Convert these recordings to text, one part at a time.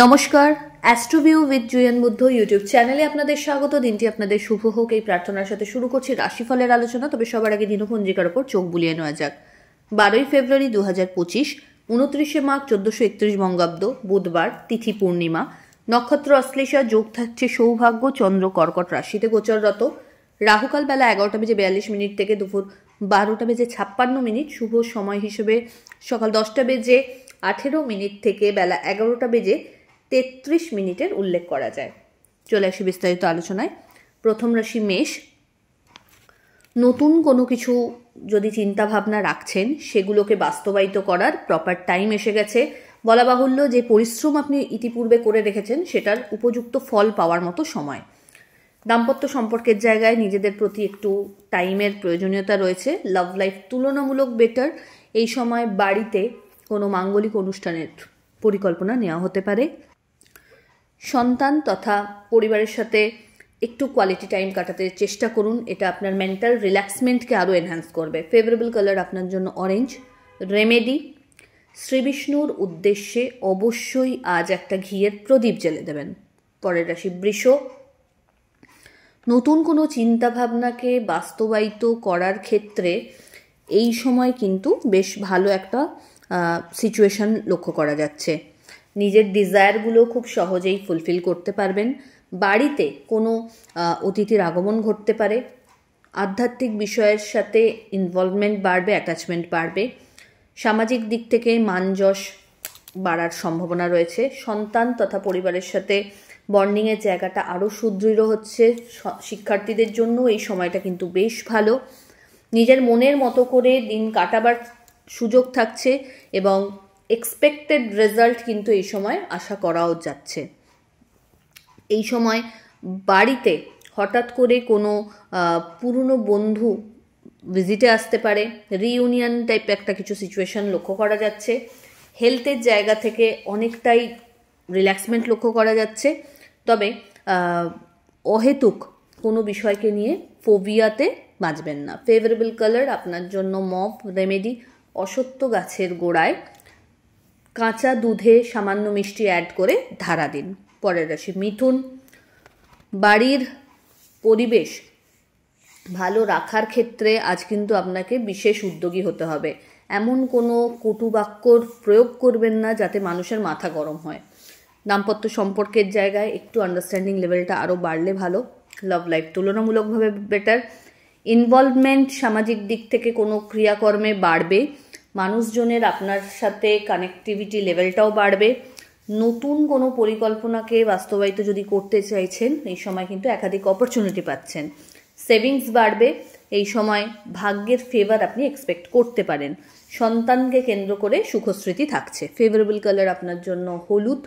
নমস্কার, অ্যাস্ট্রোভিউ with জুয়েন Buddha YouTube চ্যানেলে আপনাদের স্বাগত। দিনটি আপনাদের শুভ হোক এই প্রার্থনার সাথে শুরু করছি রাশিফলের আলোচনা। তবে সবার আগে দিনপঞ্জিকার ওপর চোখ বুলিয়ে নেওয়া যাক। 12ই ফেব্রুয়ারি 2025, 29শে মাঘ 1431 বঙ্গাব্দ, বুধবার, তিথি পূর্ণিমা, নক্ষত্র অশ্লেষা, যোগ থাকছে সৌভাগ্য, চন্দ্র কর্কট রাশিতে গোচররত, রাহুকাল বেলা 11:42 থেকে দুপুর 12:56, শুভ সময় হিসেবে সকাল 10:18 থেকে বেলা 11:33 উল্লেখ করা যায়। চলে আসি বিস্তারিত আলোচনায়। প্রথম রাশি মেষ। নতুন কোনো কিছু যদি চিন্তা ভাবনা রাখছেন সেগুলোকে বাস্তবায়িত করার প্রপার টাইম এসে গেছে। বলা বাহুল্য যে পরিশ্রম আপনি ইতিপূর্বে করে রেখেছেন সেটার উপযুক্ত ফল পাওয়ার মতো সময়। দাম্পত্য সম্পর্কের জায়গায় নিজেদের প্রতি একটু টাইমের প্রয়োজনীয়তা রয়েছে। লাভ লাইফ তুলনামূলক বেটার। এই সময় বাড়িতে কোনো মাঙ্গলিক অনুষ্ঠানের পরিকল্পনা নেওয়া হতে পারে। সন্তান তথা পরিবারের সাথে একটু কোয়ালিটি টাইম কাটাতে চেষ্টা করুন, এটা আপনার মেন্টাল রিল্যাক্সমেন্টকে আরও এনহ্যান্স করবে। ফেভারেবল কালার আপনার জন্য অরেঞ্জ। রেমেডি, শ্রী বিষ্ণুর উদ্দেশ্যে অবশ্যই আজ একটা ঘিয়ের প্রদীপ জ্বেলে দেবেন। পরের রাশি বৃষ। নতুন কোনো চিন্তাভাবনাকে বাস্তবায়িত করার ক্ষেত্রে এই সময় কিন্তু বেশ ভালো একটা সিচুয়েশন লক্ষ্য করা যাচ্ছে। নিজের ডিজায়ারগুলো খুব সহজেই ফুলফিল করতে পারবেন। বাড়িতে কোনো অতিথির আগমন ঘটতে পারে। আধ্যাত্মিক বিষয়ের সাথে ইনভলভমেন্ট বাড়বে, অ্যাটাচমেন্ট বাড়বে। সামাজিক দিক থেকে মান যশ বাড়ার সম্ভাবনা রয়েছে। সন্তান তথা পরিবারের সাথে বন্ডিংয়ের জায়গাটা আরও সুদৃঢ় হচ্ছে। শিক্ষার্থীদের জন্য এই সময়টা কিন্তু বেশ ভালো। নিজের মনের মতো করে দিন কাটাবার সুযোগ থাকছে এবং এক্সপেক্টেড রেজাল্ট কিন্তু এই সময় আশা করাও যাচ্ছে। এই সময় বাড়িতে হঠাৎ করে কোনো পুরনো বন্ধু ভিজিটে আসতে পারে। রিইউনিয়ন টাইপ একটা কিছু সিচুয়েশন লক্ষ্য করা যাচ্ছে। হেলথের জায়গা থেকে অনেকটাই রিল্যাক্সমেন্ট লক্ষ্য করা যাচ্ছে। তবে অহেতুক কোনো বিষয়কে নিয়ে ফোবিয়াতে বাঁচবেন না। ফেভারেবল কালার আপনার জন্য মভ। রেমেডি, অসত্য গাছের গোড়ায় কাঁচা দুধে সামান্য মিষ্টি অ্যাড করে ধারা দিন। পরের রাশি মিথুন। বাড়ির পরিবেশ ভালো রাখার ক্ষেত্রে আজ কিন্তু আপনাকে বিশেষ উদ্যোগী হতে হবে। এমন কোনো কটু বাক্যর প্রয়োগ করবেন না যাতে মানুষের মাথা গরম হয়। দাম্পত্য সম্পর্কের জায়গায় একটু আন্ডারস্ট্যান্ডিং লেভেলটা আরও বাড়লে ভালো। লাভ লাইফ তুলনামূলকভাবে বেটার। ইনভলভমেন্ট সামাজিক দিক থেকে কোনো ক্রিয়াকর্মে বাড়বে। মানুষজনের আপনার সাথে কানেক্টিভিটি লেভেলটাও বাড়বে। নতুন কোনো পরিকল্পনাকে বাস্তবায়িত যদি করতে চাইছেন এই সময় কিন্তু একাধিক অপরচুনিটি পাচ্ছেন। সেভিংস বাড়বে। এই সময় ভাগ্যের ফেভার আপনি এক্সপেক্ট করতে পারেন। সন্তানকে কেন্দ্র করে সুখস্মৃতি থাকছে। ফেভারেবল কালার আপনার জন্য হলুদ।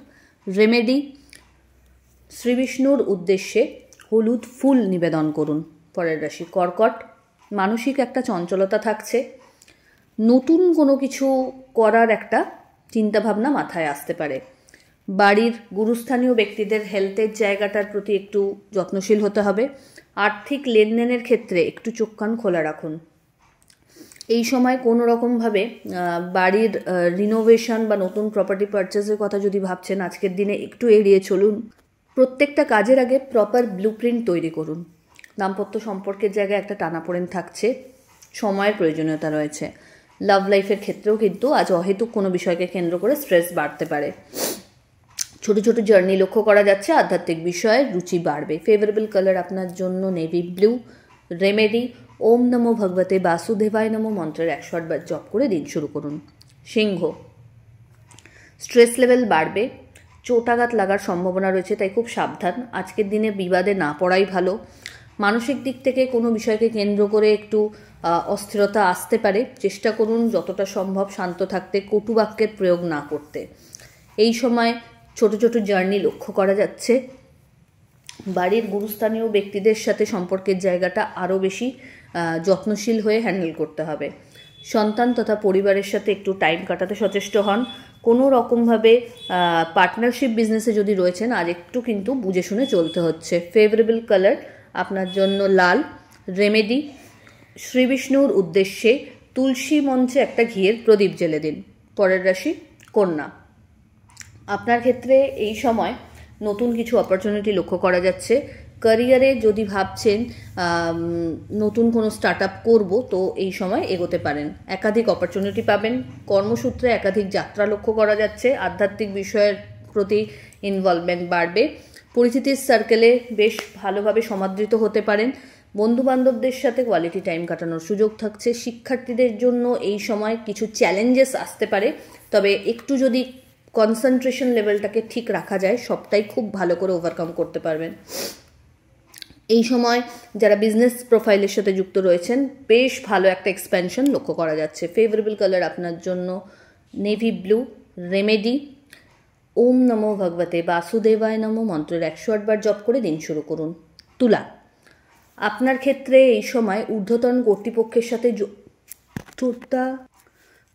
রেমেডি, শ্রী বিষ্ণুর উদ্দেশ্যে হলুদ ফুল নিবেদন করুন। পরের রাশি কর্কট। মানসিক একটা চঞ্চলতা থাকছে। নতুন কোনো কিছু করার একটা চিন্তাভাবনা মাথায় আসতে পারে। বাড়ির গুরুস্থানীয় ব্যক্তিদের হেলথের জায়গাটার প্রতি একটু যত্নশীল হতে হবে। আর্থিক লেনদেনের ক্ষেত্রে একটু চোখ কান খোলা রাখুন। এই সময় কোনো রকমভাবে বাড়ির রিনোভেশন বা নতুন প্রপার্টি পারচেজের কথা যদি ভাবছেন আজকের দিনে একটু এড়িয়ে চলুন। প্রত্যেকটা কাজের আগে প্রপার ব্লুপ্রিন্ট তৈরি করুন। দাম্পত্য সম্পর্কের জায়গায় একটা টানাপোড়েন থাকছে, সময়ের প্রয়োজনীয়তা রয়েছে। লাভ লাইফের ক্ষেত্রেও কিন্তু আজ অহেতুক কোনো বিষয়কে কেন্দ্র করে স্ট্রেস বাড়তে পারে। ছোট ছোট জার্নি লক্ষ্য করা যাচ্ছে। আধ্যাত্মিক বিষয়ে রুচি বাড়বে। ফেভারেবল কালার আপনার জন্য নেভি ব্লু। রেমেডি, ওম নমো ভগবতে বাসুদেবায় নমো মন্ত্রের 108 বার জপ করে দিন শুরু করুন। সিংহ। স্ট্রেস লেভেল বাড়বে। চোটাঘাত লাগার সম্ভাবনা রয়েছে, তাই খুব সাবধান। আজকের দিনে বিবাদে না পড়াই ভালো। মানসিক দিক থেকে কোনো বিষয়কে কেন্দ্র করে একটু অস্থিরতা আসতে পারে। চেষ্টা করুন যতটা সম্ভব শান্ত থাকতে, কটু বাক্যের প্রয়োগ না করতে। এই সময় ছোট ছোট জার্নি লক্ষ্য করা যাচ্ছে। বাড়ির গুরুস্থানীয় ব্যক্তিদের সাথে সম্পর্কের জায়গাটা আরও বেশি যত্নশীল হয়ে হ্যান্ডেল করতে হবে। সন্তান তথা পরিবারের সাথে একটু টাইম কাটাতে সচেষ্ট হন। কোনো রকমভাবে পার্টনারশিপ বিজনেসে যদি রয়েছেন আজ একটু কিন্তু বুঝে শুনে চলতে হচ্ছে। ফেভারেবল কালার আপনার জন্য লাল। রেমেডি, শ্রী বিষ্ণুর উদ্দেশ্যে তুলসী মঞ্চে একটা ঘিয়ের প্রদীপ জ্বেলে দিন। পরের রাশি কন্যা। আপনার ক্ষেত্রে এই সময় নতুন কিছু অপরচুনিটি লক্ষ্য করা যাচ্ছে। ক্যারিয়ারে যদি ভাবছেন নতুন কোনো স্টার্ট আপ করবো, তো এই সময় এগোতে পারেন। একাধিক অপরচুনিটি পাবেন। কর্মসূত্রে একাধিক যাত্রা লক্ষ্য করা যাচ্ছে। আধ্যাত্মিক বিষয়ের প্রতি ইনভলভমেন্ট বাড়বে। পরিচিতির সার্কেলে বেশ ভালোভাবে সমাদৃত হতে পারেন। বন্ধুবান্ধবদের সাথে কোয়ালিটি টাইম কাটানোর সুযোগ থাকছে। শিক্ষার্থীদের জন্য এই সময় কিছু চ্যালেঞ্জেস আসতে পারে, তবে একটু যদি কনসেন্ট্রেশন লেভেলটাকে ঠিক রাখা যায়, সবটাই খুব ভালো করে ওভারকাম করতে পারবেন। এই সময় যারা বিজনেস প্রোফাইলের সাথে যুক্ত রয়েছেন, বেশ ভালো একটা এক্সপ্যানশন লক্ষ্য করা যাচ্ছে। ফেভারেবল কালার আপনার জন্য নেভি ব্লু। রেমেডি ওম নমো ভগবতে বাসুদেবায় নমো মন্ত্রের 108 বার জপ করে দিন শুরু করুন। তুলা, আপনার ক্ষেত্রে এই সময় ঊর্ধ্বতন কর্তৃপক্ষের সাথে যতটা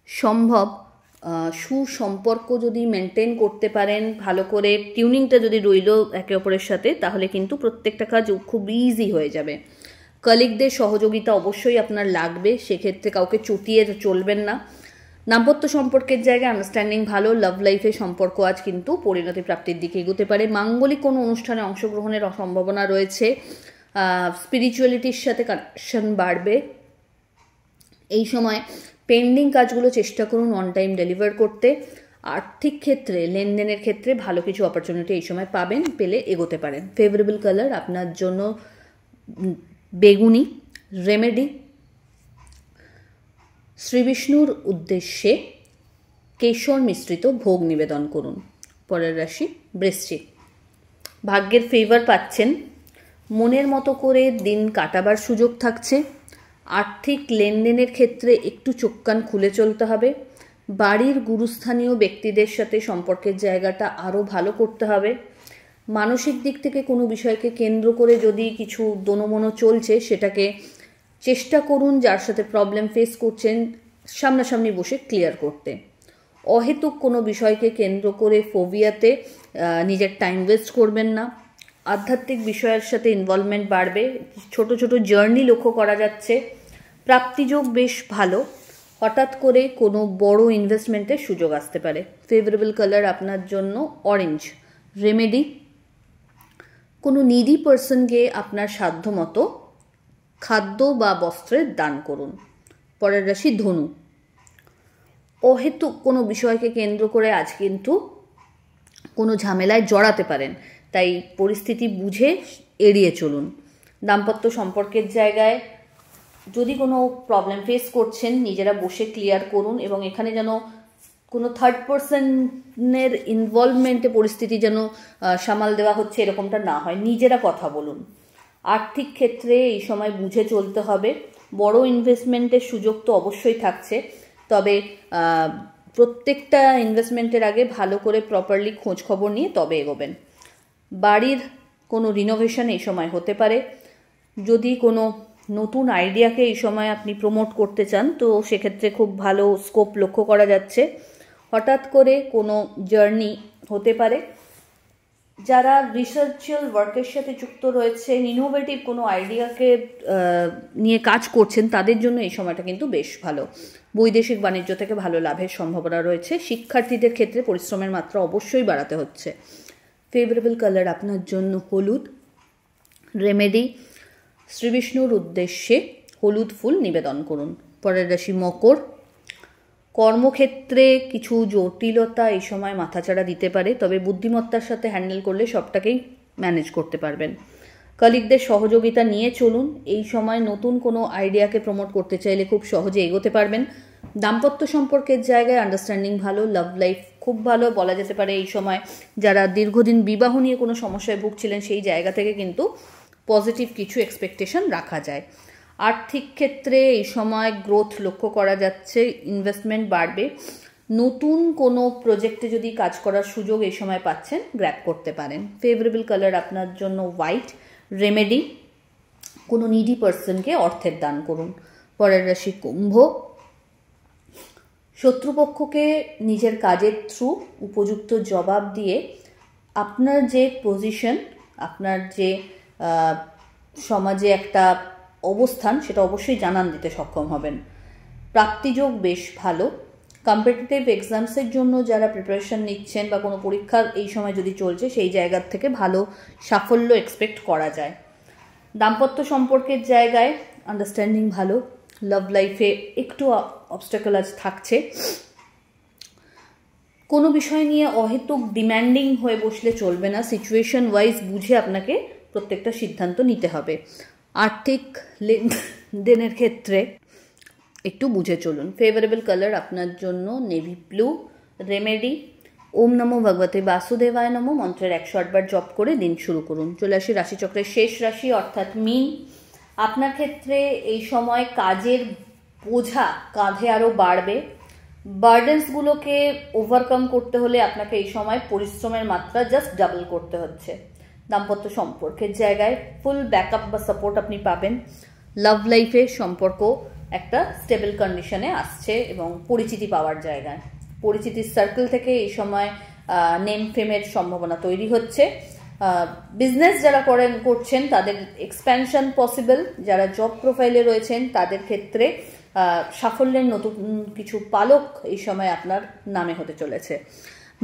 সম্ভব সুসম্পর্ক যদি মেনটেন করতে পারেন, ভালো করে টিউনিংটা যদি রইল একে অপরের সাথে, তাহলে কিন্তু প্রত্যেকটা কাজ খুব ইজি হয়ে যাবে। কলিগদের সহযোগিতা অবশ্যই আপনার লাগবে, সেক্ষেত্রে কাউকে চটিয়ে চলবেন না। দাম্পত্য সম্পর্কের জায়গায় আন্ডারস্ট্যান্ডিং ভালো। লাভ লাইফে সম্পর্ক আজ কিন্তু পরিণতি প্রাপ্তির দিকে এগোতে পারে। মাঙ্গলিক কোনো অনুষ্ঠানে অংশগ্রহণের সম্ভাবনা রয়েছে। স্পিরিচুয়ালিটির সাথে কানেকশন বাড়বে। এই সময় পেন্ডিং কাজগুলো চেষ্টা করুন অন টাইম ডেলিভার করতে। আর্থিক ক্ষেত্রে লেনদেনের ক্ষেত্রে ভালো কিছু অপরচুনিটি এই সময় পাবেন, পেলে এগোতে পারেন। ফেভারেবল কালার আপনার জন্য বেগুনি। রেমেডি শ্রী বিষ্ণুর উদ্দেশ্যে কেশর মিশ্রিত ভোগ নিবেদন করুন। পরের রাশি বৃশ্চিক। ভাগ্যের ফেভার পাচ্ছেন। মনের মতো করে দিন কাটাবার সুযোগ থাকছে। আর্থিক লেনদেনের ক্ষেত্রে একটু চোখ কান খুলে চলতে হবে। বাড়ির গুরুস্থানীয় ব্যক্তিদের সাথে সম্পর্কের জায়গাটা আরও ভালো করতে হবে। মানসিক দিক থেকে কোনো বিষয়কে কেন্দ্র করে যদি কিছু দোনোমনো চলছে, সেটাকে চেষ্টা করুন যার সাথে প্রবলেম ফেস করছেন সামনাসামনি বসে ক্লিয়ার করতে। অহেতুক কোনো বিষয়কে কেন্দ্র করে ফোবিয়াতে নিজের টাইম ওয়েস্ট করবেন না। আধ্যাত্মিক বিষয়ের সাথে ইনভলভমেন্ট বাড়বে। ছোট ছোট জার্নি লক্ষ্য করা যাচ্ছে। প্রাপ্তিযোগ বেশ ভালো। হঠাৎ করে কোনো বড় ইনভেস্টমেন্টের সুযোগ আসতে পারে। ফেভারেবল কালার আপনার জন্য অরেঞ্জ। রেমেডি কোনো নিডি পার্সনকে আপনার সাধ্যমতো খাদ্য বা বস্ত্রের দান করুন। পরের রাশি ধনু। অহেতুক কোনো বিষয়কে কেন্দ্র করে আজ কিন্তু কোনো ঝামেলায় জড়াতে পারেন, তাই পরিস্থিতি বুঝে এড়িয়ে চলুন। দাম্পত্য সম্পর্কের জায়গায় যদি কোনো প্রবলেম ফেস করছেন, নিজেরা বসে ক্লিয়ার করুন, এবং এখানে যেন কোনো থার্ড পার্সনের ইনভলভমেন্টে পরিস্থিতি যেন সামাল দেওয়া হচ্ছে এরকমটা না হয়, নিজেরা কথা বলুন। আর্থিক ক্ষেত্রে এই সময় বুঝে চলতে হবে। বড় ইনভেস্টমেন্টের সুযোগ তো অবশ্যই থাকছে, তবে প্রত্যেকটা ইনভেস্টমেন্টের আগে ভালো করে প্রপারলি খোঁজ খবর নিয়ে তবে এগোবেন। বাড়ির কোনো রিনোভেশন এই সময় হতে পারে। যদি কোনো নতুন আইডিয়াকে এই সময় আপনি প্রমোট করতে চান, তো সেক্ষেত্রে খুব ভালো স্কোপ লক্ষ্য করা যাচ্ছে। হঠাৎ করে কোনো জার্নি হতে পারে। যারা রিসার্চাল ওয়ার্কের সাথে যুক্ত রয়েছেন, ইনোভেটিভ কোনো আইডিয়াকে নিয়ে কাজ করছেন, তাদের জন্য এই সময়টা কিন্তু বেশ ভালো। বৈদেশিক বাণিজ্য থেকে ভালো লাভের সম্ভাবনা রয়েছে। শিক্ষার্থীদের ক্ষেত্রে পরিশ্রমের মাত্রা অবশ্যই বাড়াতে হচ্ছে। ফেভারেবল কালার আপনার জন্য হলুদ। রেমেডি শ্রী বিষ্ণুর উদ্দেশ্যে হলুদ ফুল নিবেদন করুন। পরের রাশি মকর। কর্মক্ষেত্রে কিছু জটিলতা এই সময় মাথাচাড়া দিতে পারে, তবে বুদ্ধিমত্তার সাথে হ্যান্ডেল করলে সবটাকেই ম্যানেজ করতে পারবেন। কলিগদের সহযোগিতা নিয়ে চলুন। এই সময় নতুন কোনো আইডিয়াকে প্রমোট করতে চাইলে খুব সহজে এগোতে পারবেন। দাম্পত্য সম্পর্কের জায়গায় আন্ডারস্ট্যান্ডিং ভালো। লাভ লাইফ খুব ভালো বলা যেতে পারে। এই সময় যারা দীর্ঘদিন বিবাহ নিয়ে কোনো সমস্যায় ভুগছিলেন, সেই জায়গা থেকে কিন্তু পজিটিভ কিছু এক্সপেকটেশন রাখা যায়। আর্থিক ক্ষেত্রে এই সময় গ্রোথ লক্ষ্য করা যাচ্ছে। ইনভেস্টমেন্ট বাড়বে। নতুন কোনো প্রজেক্টে যদি কাজ করার সুযোগ এই সময় পাচ্ছেন, গ্র্যাব করতে পারেন। ফেভারেবল কালার আপনার জন্য হোয়াইট। রেমেডি কোনো নিডি পার্সনকে অর্থের দান করুন। পরের রাশি কুম্ভ। শত্রুপক্ষকে নিজের কাজের থ্রু উপযুক্ত জবাব দিয়ে আপনার যে পজিশন, আপনার যে সমাজে একটা অবস্থান, সেটা অবশ্যই জানান দিতে সক্ষম হবেন। প্রাপ্তিযোগ বেশ ভালো। কম্পিটিটিভ এক্সামসের জন্য যারা প্রিপারেশন নিচ্ছেন বা কোনো পরীক্ষার এই সময় যদি চলছে, সেই জায়গার থেকে ভালো সাফল্য এক্সপেক্ট করা যায়। দাম্পত্য সম্পর্কের জায়গায় আন্ডারস্ট্যান্ডিং ভালো। লাভ লাইফে একটু অবস্টাকল আজ থাকছে। কোনো বিষয় নিয়ে অহেতুক ডিম্যান্ডিং হয়ে বসলে চলবে না, সিচুয়েশন ওয়াইজ বুঝে আপনাকে প্রত্যেকটা সিদ্ধান্ত নিতে হবে। আর্থিক লেনদেনের ক্ষেত্রে একটু বুঝে চলুন। ফেভারেবল কালার আপনার জন্য নেভি ব্লু। রেমেডি ওম নমো ভগবতে বাসুদেবায় নমো মন্ত্রের 108 বার জপ করে দিন শুরু করুন। চলে আসি রাশিচক্রের শেষ রাশি অর্থাৎ মীন। আপনার ক্ষেত্রে এই সময় কাজের বোঝা কাঁধে আরও বাড়বে। বার্ডেন্সগুলোকে ওভারকাম করতে হলে আপনাকে এই সময় পরিশ্রমের মাত্রা জাস্ট ডাবল করতে হচ্ছে। দাম্পত্য সম্পর্কের জায়গায় ফুল ব্যাকআপ বা সাপোর্ট আপনি পাবেন। লাভ লাইফে সম্পর্ক একটা স্টেবল কন্ডিশনে আসছে এবং পরিচিতি পাওয়ার জায়গায়, পরিচিতির সার্কেল থেকে এই সময় নেম ফেমের সম্ভাবনা তৈরি হচ্ছে। বিজনেস যারা করছেন তাদের এক্সপ্যানশন পসিবল। যারা জব প্রোফাইলে রয়েছেন তাদের ক্ষেত্রে সাফল্যের নতুন কিছু পালক এই সময় আপনার নামে হতে চলেছে।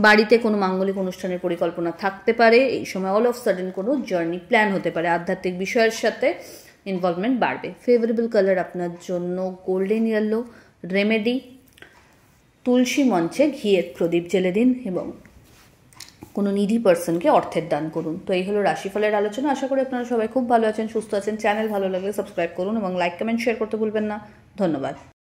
বাড়িতে কোনো মাঙ্গলিক অনুষ্ঠানের পরিকল্পনা থাকতে পারে। এই সময় অল অফ সাডেন কোনো জার্নি প্ল্যান হতে পারে। আধ্যাত্মিক বিষয়ের সাথে ইনভলভমেন্ট বাড়বে। ফেভারেবল কালার আপনার জন্য গোল্ডেন ইয়েলো। রেমেডি তুলসী মঞ্চে ঘিয়ের প্রদীপ জ্বেলে দিন এবং কোনো নিডি পার্সনকে অর্থের দান করুন। তো এই হলো রাশিফলের আলোচনা। আশা করি আপনারা সবাই খুব ভালো আছেন, সুস্থ আছেন। চ্যানেল ভালো লাগলে সাবস্ক্রাইব করুন এবং লাইক কমেন্ট শেয়ার করতে ভুলবেন না। ধন্যবাদ।